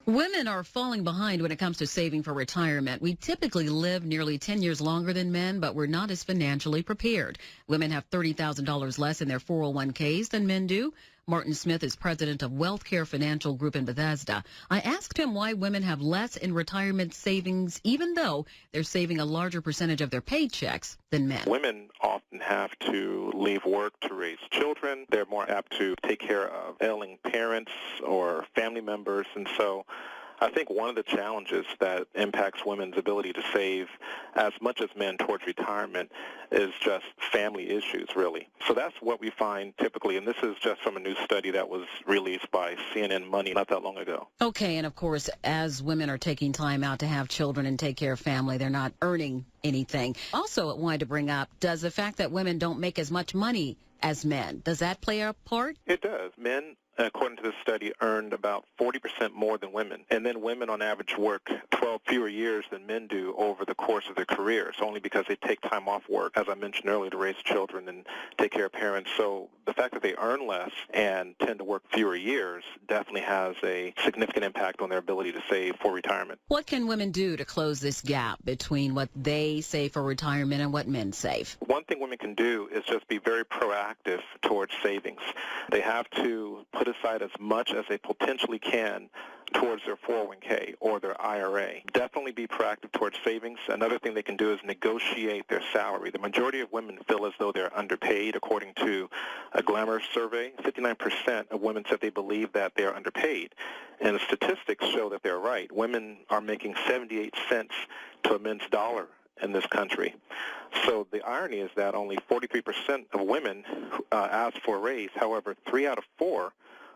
Women are falling behind when it comes to saving for retirement. We typically live nearly 10 years longer than men, but we're not as financially prepared. Women have $30,000 less in their 401ks than men do. Martin Smith is president of WealthCare Financial Group in Bethesda. I asked him why women have less in retirement savings, even though they're saving a larger percentage of their paychecks than men. Women often have to leave work to raise children. They're more apt to take care of ailing parents or family members, and so I think one of the challenges that impacts women's ability to save as much as men towards retirement is just family issues, really. So that's what we find typically, and this is just from a new study that was released by CNN Money not that long ago. Okay, and of course, as women are taking time out to have children and take care of family, they're not earning anything. Also, I wanted to bring up, does the fact that women don't make as much money as men, does that play a part? It does. Men, according to this study, earned about 40% more than women. And then women on average work 12 fewer years than men do over the course of their careers, only because they take time off work, as I mentioned earlier, to raise children and take care of parents. So the fact that they earn less and tend to work fewer years definitely has a significant impact on their ability to save for retirement. What can women do to close this gap between what they save for retirement and what men save? One thing women can do is just be very proactive towards savings. They have to put aside as much as they potentially can towards their 401k or their IRA. Definitely be proactive towards savings. Another thing they can do is negotiate their salary. The majority of women feel as though they're underpaid. According to a Glamour survey, 59% of women said they believe that they are underpaid. And the statistics show that they're right. Women are making 78 cents to a men's dollar in this country. So the irony is that only 43% of women asked for a raise. However, 3 out of 4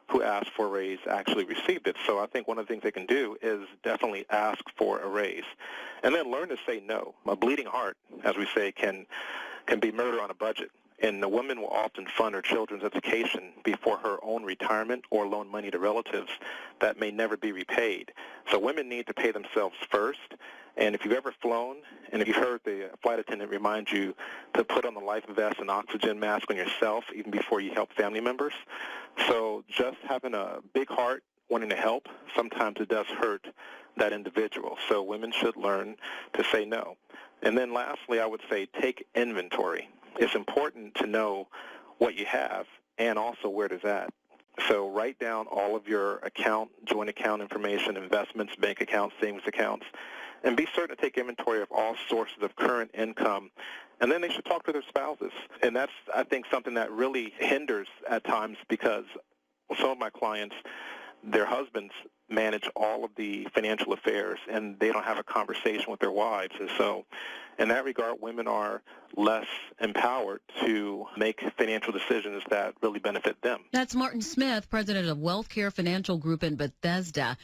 who asked for a raise actually received it. So I think one of the things they can do is definitely ask for a raise. And then learn to say no. A bleeding heart, as we say, can be murder on a budget. And the woman will often fund her children's education before her own retirement or loan money to relatives that may never be repaid. So women need to pay themselves first. And if you've ever flown, and if you heard the flight attendant remind you to put on the life vest and oxygen mask on yourself even before you help family members. So just having a big heart, wanting to help, sometimes it does hurt that individual. So women should learn to say no. And then lastly, I would say take inventory. It's important to know what you have and also where it is at. So write down all of your account, joint account information, investments, bank accounts, savings accounts, and be certain to take inventory of all sources of current income. And then they should talk to their spouses. And that's, I think, something that really hinders at times because some of my clients, their husbands manage all of the financial affairs, and they don't have a conversation with their wives. And so in that regard, women are less empowered to make financial decisions that really benefit them. That's Martin Smith, president of WealthCare Financial Group in Bethesda.